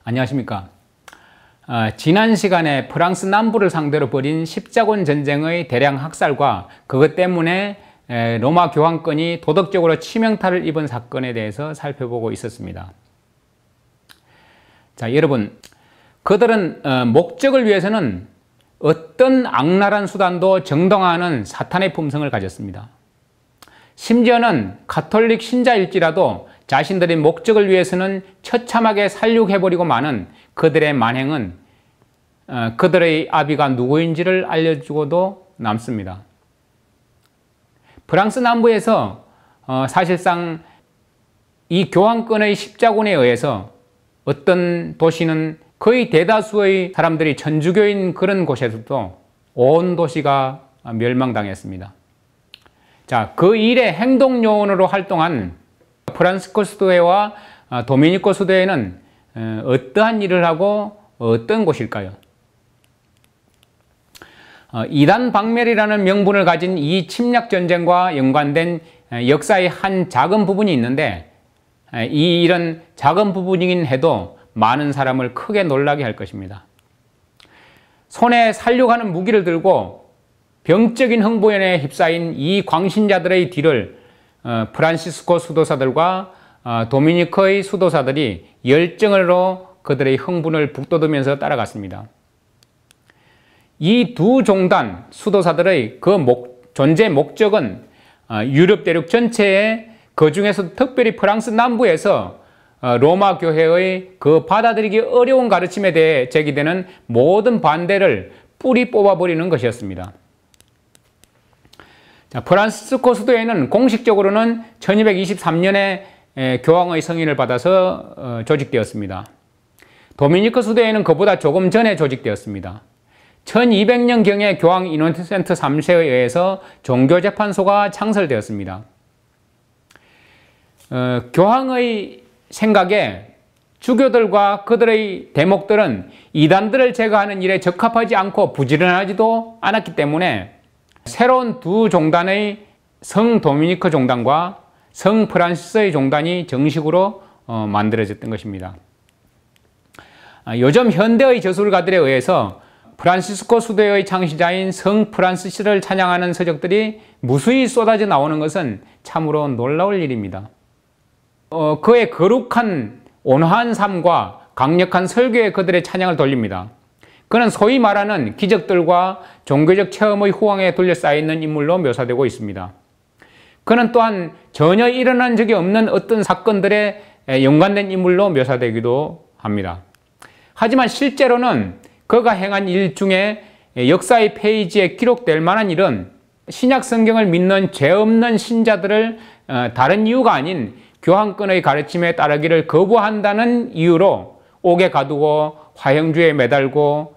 안녕하십니까. 지난 시간에 프랑스 남부를 상대로 벌인 십자군 전쟁의 대량 학살과 그것 때문에 로마 교황권이 도덕적으로 치명타를 입은 사건에 대해서 살펴보고 있었습니다. 자, 여러분, 그들은 목적을 위해서는 어떤 악랄한 수단도 정당화하는 사탄의 품성을 가졌습니다. 심지어는 가톨릭 신자일지라도 자신들의 목적을 위해서는 처참하게 살육해버리고 마는 그들의 만행은 그들의 아비가 누구인지를 알려주고도 남습니다. 프랑스 남부에서 사실상 이 교황권의 십자군에 의해서 어떤 도시는 거의 대다수의 사람들이 천주교인 그런 곳에서도 온 도시가 멸망당했습니다. 자, 그 일의 행동요원으로 활동한 프란시스코 수도회와 도미니코 수도회는 어떠한 일을 하고 어떤 곳일까요? 이단 박멸이라는 명분을 가진 이 침략전쟁과 연관된 역사의 한 작은 부분이 있는데 이런 작은 부분이긴 해도 많은 사람을 크게 놀라게 할 것입니다. 손에 살육하는 무기를 들고 병적인 흥보연에 휩싸인 이 광신자들의 뒤를 프란시스코 수도사들과 도미니코의 수도사들이 열정으로 그들의 흥분을 북돋으면서 따라갔습니다. 이 두 종단 수도사들의 그 존재 목적은 유럽 대륙 전체에 그 중에서 특별히 프랑스 남부에서 로마 교회의 그 받아들이기 어려운 가르침에 대해 제기되는 모든 반대를 뿌리 뽑아버리는 것이었습니다. 프란시스코 수도회는 공식적으로는 1223년에 교황의 승인을 받아서 조직되었습니다. 도미니코 수도회는 그보다 조금 전에 조직되었습니다. 1200년경에 교황 이노센트 3세에 의해서 종교재판소가 창설되었습니다. 교황의 생각에 주교들과 그들의 대목들은 이단들을 제거하는 일에 적합하지 않고 부지런하지도 않았기 때문에 새로운 두 종단의 성 도미니코 종단과 성 프란시스의 종단이 정식으로 만들어졌던 것입니다. 요즘 현대의 저술가들에 의해서 프란시스코 수도회의 창시자인 성 프란시스를 찬양하는 서적들이 무수히 쏟아져 나오는 것은 참으로 놀라울 일입니다. 그의 거룩한 온화한 삶과 강력한 설교에 그들의 찬양을 돌립니다. 그는 소위 말하는 기적들과 종교적 체험의 후황에 둘러싸여있는 인물로 묘사되고 있습니다. 그는 또한 전혀 일어난 적이 없는 어떤 사건들에 연관된 인물로 묘사되기도 합니다. 하지만 실제로는 그가 행한 일 중에 역사의 페이지에 기록될 만한 일은 신약 성경을 믿는 죄 없는 신자들을 다른 이유가 아닌 교황권의 가르침에 따르기를 거부한다는 이유로 옥에 가두고 화형주에 매달고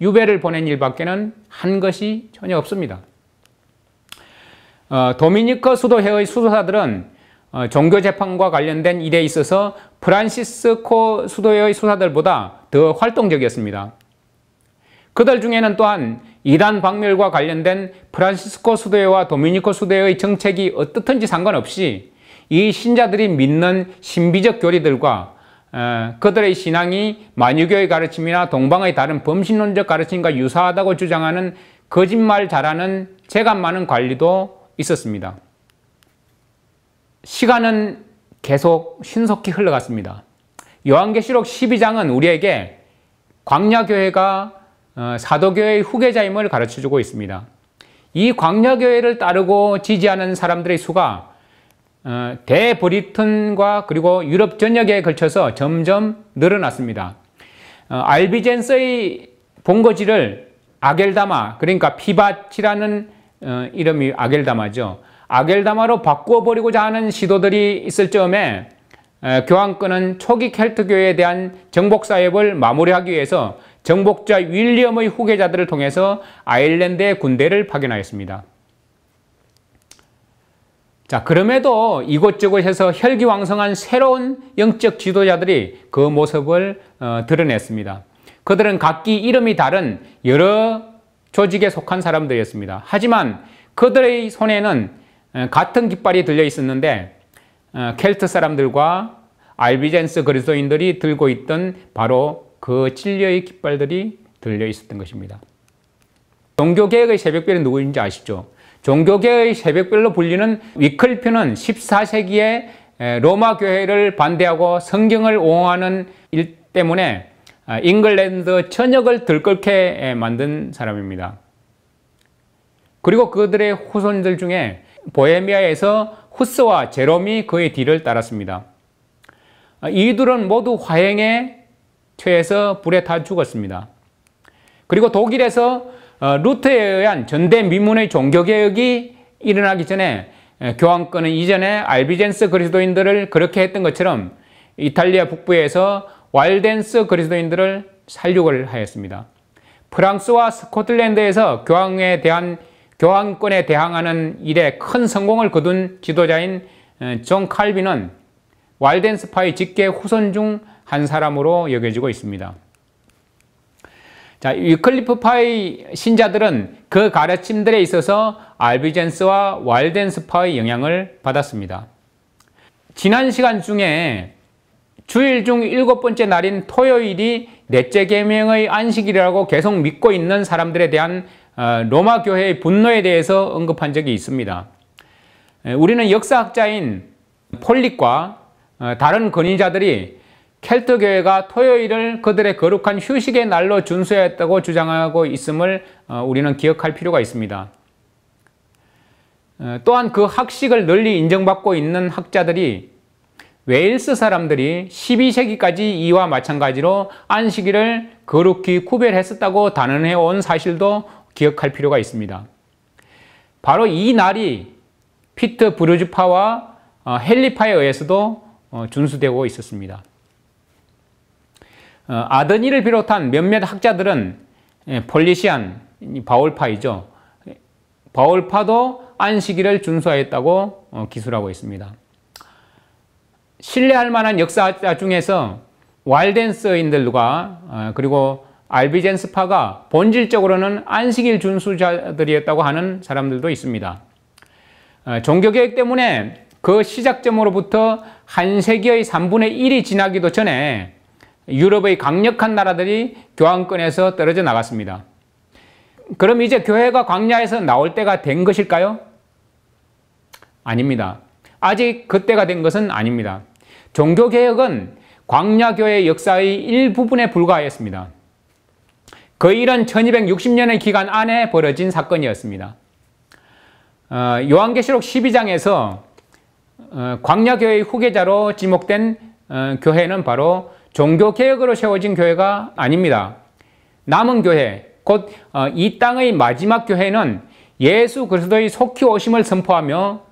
유배를 보낸 일밖에는 한 것이 전혀 없습니다. 도미니코 수도회의 수도사들은 종교재판과 관련된 일에 있어서 프란시스코 수도회의 수사들보다 더 활동적이었습니다. 그들 중에는 또한 이단 박멸과 관련된 프란시스코 수도회와 도미니코 수도회의 정책이 어떻든지 상관없이 이 신자들이 믿는 신비적 교리들과 그들의 신앙이 만유교의 가르침이나 동방의 다른 범신론적 가르침과 유사하다고 주장하는 거짓말 잘하는 재간 많은 관리도 있었습니다. 시간은 계속 신속히 흘러갔습니다. 요한계시록 12장은 우리에게 광야교회가 사도교회의 후계자임을 가르쳐주고 있습니다. 이 광야교회를 따르고 지지하는 사람들의 수가 대브리튼과 그리고 유럽 전역에 걸쳐서 점점 늘어났습니다. 알비젠스의 본거지를 아겔다마, 그러니까 피밭이라는 이름이 아겔다마죠. 아겔다마로 바꾸어버리고자 하는 시도들이 있을 즈음에 교황권은 초기 켈트교회에 대한 정복사역을 마무리하기 위해서 정복자 윌리엄의 후계자들을 통해서 아일랜드에 군대를 파견하였습니다. 자, 그럼에도 이곳저곳에서 혈기왕성한 새로운 영적 지도자들이 그 모습을 드러냈습니다. 그들은 각기 이름이 다른 여러 조직에 속한 사람들이었습니다. 하지만 그들의 손에는 같은 깃발이 들려 있었는데 켈트 사람들과 알비젠스 그리스도인들이 들고 있던 바로 그 진리의 깃발들이 들려 있었던 것입니다. 종교개혁의 새벽별이 누구인지 아시죠? 종교개혁의 새벽별로 불리는 위클리프는 14세기에 로마 교회를 반대하고 성경을 옹호하는 일 때문에 잉글랜드 전역을 들끓게 만든 사람입니다. 그리고 그들의 후손들 중에 보헤미아에서 후스와 제롬이 그의 뒤를 따랐습니다. 이들은 모두 화형에 처해서 불에 타 죽었습니다. 그리고 독일에서 루터에 의한 전대미문의 종교개혁이 일어나기 전에 교황권은 이전에 알비젠스 그리스도인들을 그렇게 했던 것처럼 이탈리아 북부에서 왈덴스 그리스도인들을 살육을 하였습니다. 프랑스와 스코틀랜드에서 교황권에 대항하는 일에 큰 성공을 거둔 지도자인 존 칼빈은 왈덴스파의 직계 후손 중 한 사람으로 여겨지고 있습니다. 자, 위클리프파의 신자들은 그 가르침들에 있어서 알비젠스와 왈덴스파의 영향을 받았습니다. 지난 시간 중에 주일 중 7번째 날인 토요일이 넷째 계명의 안식일이라고 계속 믿고 있는 사람들에 대한 로마 교회의 분노에 대해서 언급한 적이 있습니다. 우리는 역사학자인 폴릭과 다른 근위자들이 켈트 교회가 토요일을 그들의 거룩한 휴식의 날로 준수했다고 주장하고 있음을 우리는 기억할 필요가 있습니다. 또한 그 학식을 널리 인정받고 있는 학자들이 웨일스 사람들이 12세기까지 이와 마찬가지로 안식일을 거룩히 구별했었다고 단언해 온 사실도 기억할 필요가 있습니다. 바로 이 날이 피트 브루즈파와 헨리파에 의해서도 준수되고 있었습니다. 아드니를 비롯한 몇몇 학자들은 폴리시안, 바울파이죠. 바울파도 안식일을 준수하였다고 기술하고 있습니다. 신뢰할 만한 역사학자 중에서 왈덴스인들과 그리고 알비젠스파가 본질적으로는 안식일 준수자들이었다고 하는 사람들도 있습니다. 종교개혁 때문에 그 시작점으로부터 한 세기의 3분의 1이 지나기도 전에 유럽의 강력한 나라들이 교황권에서 떨어져 나갔습니다. 그럼 이제 교회가 광야에서 나올 때가 된 것일까요? 아닙니다. 아직 그때가 된 것은 아닙니다. 종교개혁은 광야교회 역사의 일부분에 불과하였습니다. 그 일은 1260년의 기간 안에 벌어진 사건이었습니다. 요한계시록 12장에서 광야교회의 후계자로 지목된 교회는 바로 종교개혁으로 세워진 교회가 아닙니다. 남은 교회, 곧 이 땅의 마지막 교회는 예수 그리스도의 속히 오심을 선포하며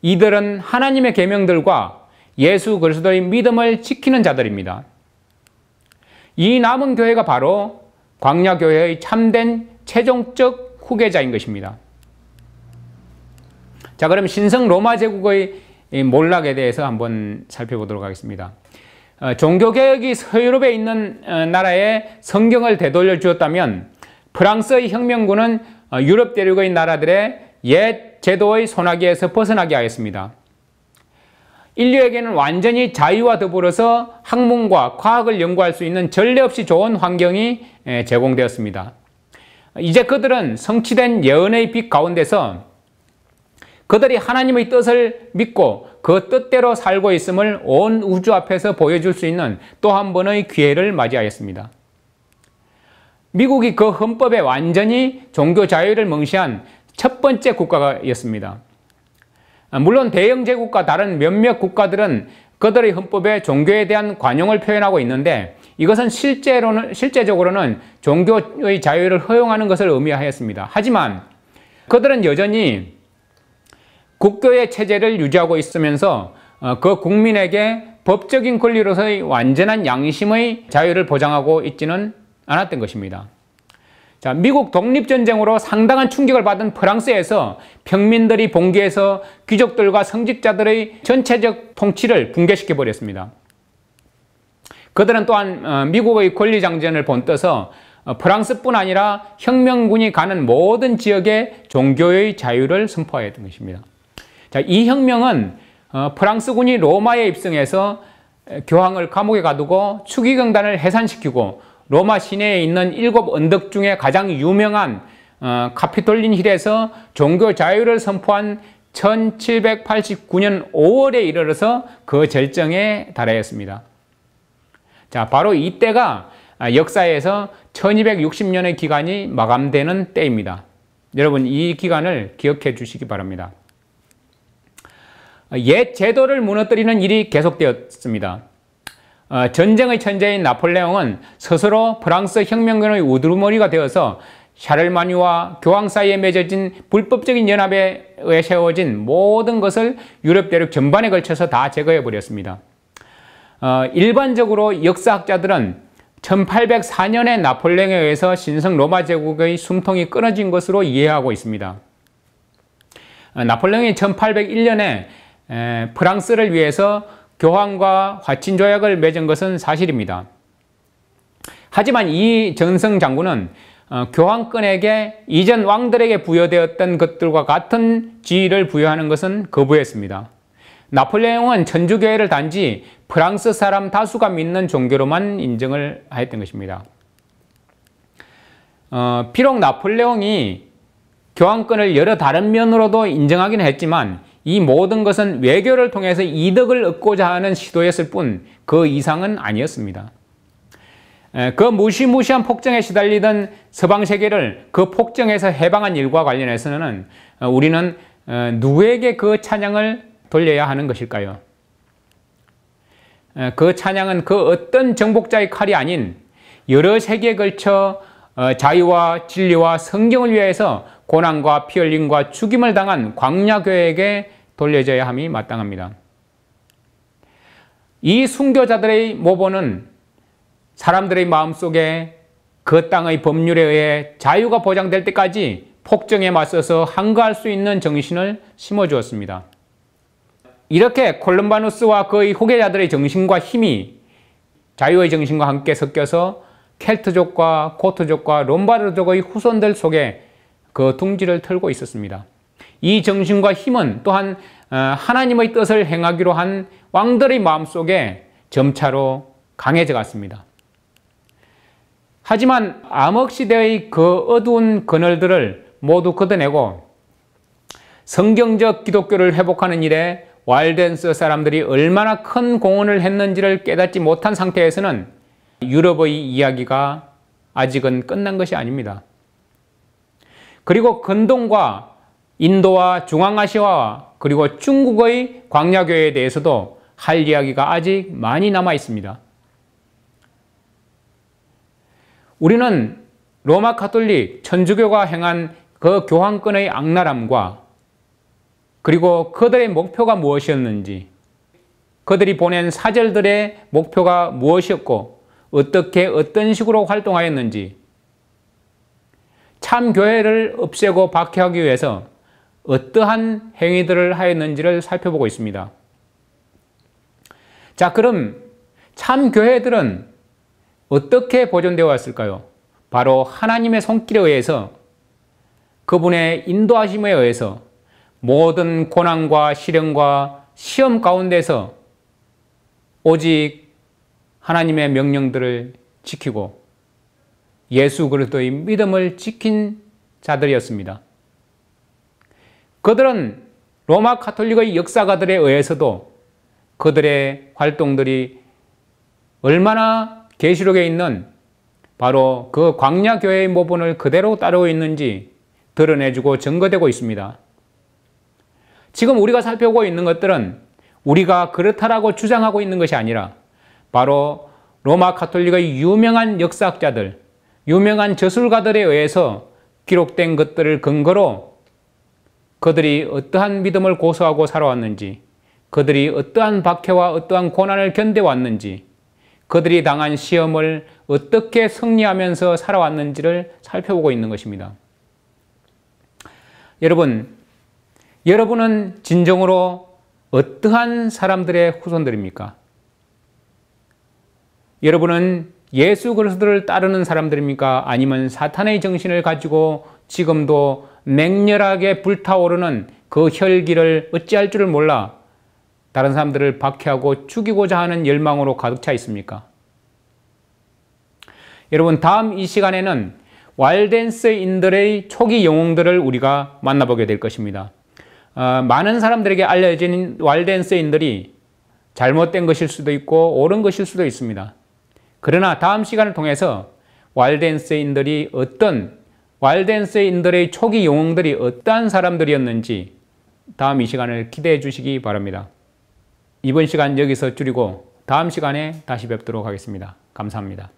이들은 하나님의 계명들과 예수 그리스도의 믿음을 지키는 자들입니다. 이 남은 교회가 바로 광야교회의 참된 최종적 후계자인 것입니다. 자, 그럼 신성 로마 제국의 몰락에 대해서 한번 살펴보도록 하겠습니다. 종교개혁이 서유럽에 있는 나라에 성경을 되돌려 주었다면 프랑스의 혁명군은 유럽 대륙의 나라들의 옛 제도의 소나기에서 벗어나게 하였습니다. 인류에게는 완전히 자유와 더불어서 학문과 과학을 연구할 수 있는 전례 없이 좋은 환경이 제공되었습니다. 이제 그들은 성취된 예언의 빛 가운데서 그들이 하나님의 뜻을 믿고 그 뜻대로 살고 있음을 온 우주 앞에서 보여줄 수 있는 또 한 번의 기회를 맞이하였습니다. 미국이 그 헌법에 완전히 종교 자유를 명시한 첫 번째 국가였습니다. 물론 대영 제국과 다른 몇몇 국가들은 그들의 헌법에 종교에 대한 관용을 표현하고 있는데 이것은 실제적으로는 종교의 자유를 허용하는 것을 의미하였습니다. 하지만 그들은 여전히 국교의 체제를 유지하고 있으면서 그 국민에게 법적인 권리로서의 완전한 양심의 자유를 보장하고 있지는 않았던 것입니다. 자, 미국 독립전쟁으로 상당한 충격을 받은 프랑스에서 평민들이 봉기해서 귀족들과 성직자들의 전체적 통치를 붕괴시켜 버렸습니다. 그들은 또한 미국의 권리장전을 본떠서 프랑스뿐 아니라 혁명군이 가는 모든 지역에 종교의 자유를 선포하였던 것입니다. 자, 이 혁명은 프랑스군이 로마에 입성해서 교황을 감옥에 가두고 추기경단을 해산시키고 로마 시내에 있는 7 언덕 중에 가장 유명한 카피톨린 힐에서 종교 자유를 선포한 1789년 5월에 이르러서 그 절정에 달하였습니다. 자, 바로 이때가 역사에서 1260년의 기간이 마감되는 때입니다. 여러분, 이 기간을 기억해 주시기 바랍니다. 옛 제도를 무너뜨리는 일이 계속되었습니다. 전쟁의 천재인 나폴레옹은 스스로 프랑스 혁명군의 우두머리가 되어서 샤를마뉴와 교황 사이에 맺어진 불법적인 연합에 의해 세워진 모든 것을 유럽 대륙 전반에 걸쳐서 다 제거해 버렸습니다. 일반적으로 역사학자들은 1804년에 나폴레옹에 의해서 신성 로마 제국의 숨통이 끊어진 것으로 이해하고 있습니다. 나폴레옹이 1801년에 프랑스를 위해서 교황과 화친 조약을 맺은 것은 사실입니다. 하지만 이 전성 장군은 교황권에게 이전 왕들에게 부여되었던 것들과 같은 지위를 부여하는 것은 거부했습니다. 나폴레옹은 천주교회를 단지 프랑스 사람 다수가 믿는 종교로만 인정을 하였던 것입니다. 비록 나폴레옹이 교황권을 여러 다른 면으로도 인정하긴 했지만 이 모든 것은 외교를 통해서 이득을 얻고자 하는 시도였을 뿐 그 이상은 아니었습니다. 그 무시무시한 폭정에 시달리던 서방 세계를 그 폭정에서 해방한 일과 관련해서는 우리는 누구에게 그 찬양을 돌려야 하는 것일까요? 그 찬양은 그 어떤 정복자의 칼이 아닌 여러 세기에 걸쳐 자유와 진리와 성경을 위해서 고난과 피 흘림과 죽임을 당한 광야교회에게 돌려져야 함이 마땅합니다. 이 순교자들의 모본은 사람들의 마음속에 그 땅의 법률에 의해 자유가 보장될 때까지 폭정에 맞서서 항거할 수 있는 정신을 심어주었습니다. 이렇게 콜럼바누스와 그의 후계자들의 정신과 힘이 자유의 정신과 함께 섞여서 켈트족과 고트족과 롬바르족의 후손들 속에 그 둥지를 틀고 있었습니다. 이 정신과 힘은 또한 하나님의 뜻을 행하기로 한 왕들의 마음속에 점차로 강해져 갔습니다. 하지만 암흑시대의 그 어두운 그늘들을 모두 걷어내고 성경적 기독교를 회복하는 일에 walden스 사람들이 얼마나 큰 공헌을 했는지를 깨닫지 못한 상태에서는 유럽의 이야기가 아직은 끝난 것이 아닙니다. 그리고 근동과 인도와 중앙아시아와 그리고 중국의 광야교회에 대해서도 할 이야기가 아직 많이 남아 있습니다. 우리는 로마 가톨릭 천주교가 행한 그 교황권의 악랄함과 그리고 그들의 목표가 무엇이었는지, 그들이 보낸 사절들의 목표가 무엇이었고 어떻게 어떤 식으로 활동하였는지, 참 교회를 없애고 박해하기 위해서 어떠한 행위들을 하였는지를 살펴보고 있습니다. 자, 그럼 참 교회들은 어떻게 보존되어 왔을까요? 바로 하나님의 손길에 의해서, 그분의 인도하심에 의해서 모든 고난과 시련과 시험 가운데서 오직 하나님의 명령들을 지키고 예수 그리스도의 믿음을 지킨 자들이었습니다. 그들은 로마 가톨릭의 역사가들에 의해서도 그들의 활동들이 얼마나 계시록에 있는 바로 그 광야교회의 모본을 그대로 따르고 있는지 드러내주고 증거되고 있습니다. 지금 우리가 살펴보고 있는 것들은 우리가 그렇다라고 주장하고 있는 것이 아니라 바로 로마 가톨릭의 유명한 역사학자들, 유명한 저술가들에 의해서 기록된 것들을 근거로 그들이 어떠한 믿음을 고수하고 살아왔는지, 그들이 어떠한 박해와 어떠한 고난을 견뎌왔는지, 그들이 당한 시험을 어떻게 승리하면서 살아왔는지를 살펴보고 있는 것입니다. 여러분은 진정으로 어떠한 사람들의 후손들입니까? 여러분은 예수 그리스도를 따르는 사람들입니까? 아니면 사탄의 정신을 가지고 지금도 맹렬하게 불타오르는 그 혈기를 어찌할 줄을 몰라 다른 사람들을 박해하고 죽이고자 하는 열망으로 가득 차 있습니까? 여러분, 다음 이 시간에는 왈덴스인들의 초기 영웅들을 우리가 만나보게 될 것입니다. 많은 사람들에게 알려진 왈덴스인들이 잘못된 것일 수도 있고 옳은 것일 수도 있습니다. 그러나 다음 시간을 통해서 왈덴스인들의 초기 영웅들이 어떠한 사람들이었는지 다음 이 시간을 기대해 주시기 바랍니다. 이번 시간 여기서 줄이고 다음 시간에 다시 뵙도록 하겠습니다. 감사합니다.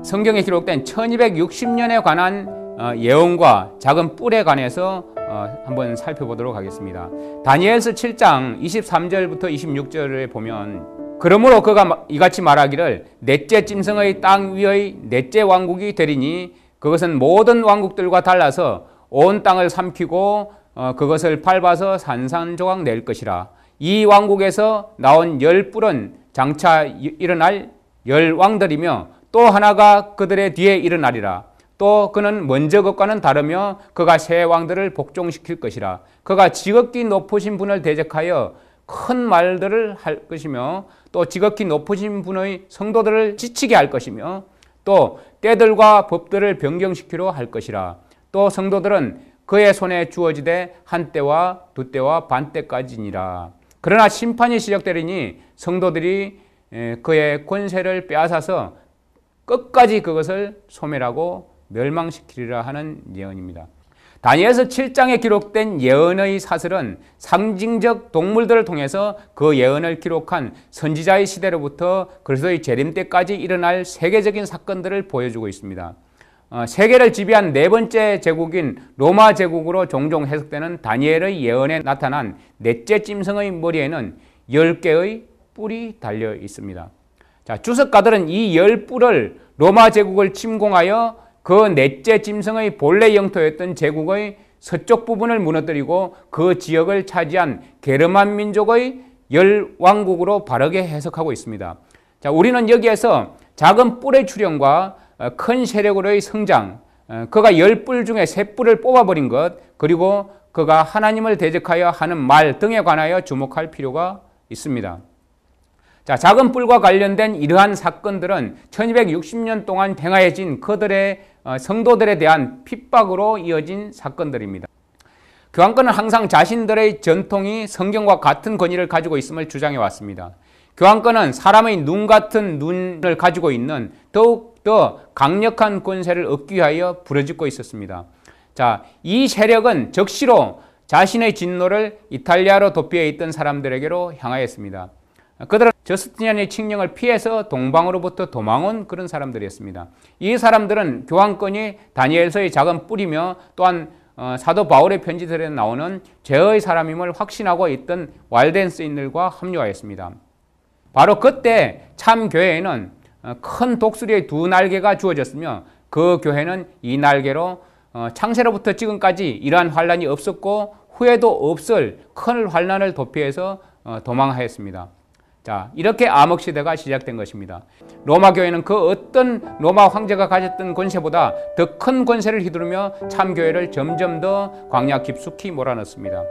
성경에 기록된 1260년에 관한 예언과 작은 뿔에 관해서 한번 살펴보도록 하겠습니다. 다니엘서 7장 23절부터 26절에 보면 그러므로 그가 이같이 말하기를 넷째 짐승의 땅 위의 넷째 왕국이 되리니 그것은 모든 왕국들과 달라서 온 땅을 삼키고 그것을 밟아서 산산조각 낼 것이라. 이 왕국에서 나온 열 뿔은 장차 일어날 열 왕들이며 또 하나가 그들의 뒤에 일어나리라. 또 그는 먼저 것과는 다르며 그가 새 왕들을 복종시킬 것이라. 그가 지극히 높으신 분을 대적하여 큰 말들을 할 것이며 또 지극히 높으신 분의 성도들을 지치게 할 것이며 또 때들과 법들을 변경시키려 할 것이라. 또 성도들은 그의 손에 주어지되 한 때와 두 때와 반 때까지니라. 그러나 심판이 시작되리니 성도들이 그의 권세를 빼앗아서 끝까지 그것을 소멸하고 멸망시키리라 하는 예언입니다. 다니엘서 7장에 기록된 예언의 사설은 상징적 동물들을 통해서 그 예언을 기록한 선지자의 시대로부터 그리스도의 재림 때까지 일어날 세계적인 사건들을 보여주고 있습니다. 세계를 지배한 네 번째 제국인 로마 제국으로 종종 해석되는 다니엘의 예언에 나타난 넷째 짐승의 머리에는 10개의 뿔이 달려 있습니다. 자, 주석가들은 이 열 뿔을 로마 제국을 침공하여 그 넷째 짐승의 본래 영토였던 제국의 서쪽 부분을 무너뜨리고 그 지역을 차지한 게르만 민족의 열 왕국으로 바르게 해석하고 있습니다. 자, 우리는 여기에서 작은 뿔의 출현과 큰 세력으로의 성장, 그가 열 뿔 중에 세 뿔을 뽑아버린 것, 그리고 그가 하나님을 대적하여 하는 말 등에 관하여 주목할 필요가 있습니다. 자, 작은 뿔과 관련된 이러한 사건들은 1260년 동안 행하여진 그들의 성도들에 대한 핍박으로 이어진 사건들입니다. 교황권은 항상 자신들의 전통이 성경과 같은 권위를 가지고 있음을 주장해 왔습니다. 교황권은 사람의 눈 같은 눈을 가지고 있는 더욱더 강력한 권세를 얻기 위하여 부르짖고 있었습니다. 자, 이 세력은 적시로 자신의 진노를 이탈리아로 도피해 있던 사람들에게로 향하였습니다. 그들은 저스티니안의 칙령을 피해서 동방으로부터 도망온 그런 사람들이었습니다. 이 사람들은 교황권이 다니엘서의 작은 뿔이며 또한 사도 바울의 편지들에 나오는 죄의 사람임을 확신하고 있던 왈덴스인들과 합류하였습니다. 바로 그때 참 교회에는 큰 독수리의 두 날개가 주어졌으며 그 교회는 이 날개로 창세로부터 지금까지 이러한 환란이 없었고 후에도 없을 큰 환란을 도피해서 도망하였습니다. 자, 이렇게 암흑시대가 시작된 것입니다. 로마 교회는 그 어떤 로마 황제가 가졌던 권세보다 더 큰 권세를 휘두르며 참교회를 점점 더 광야 깊숙이 몰아넣습니다.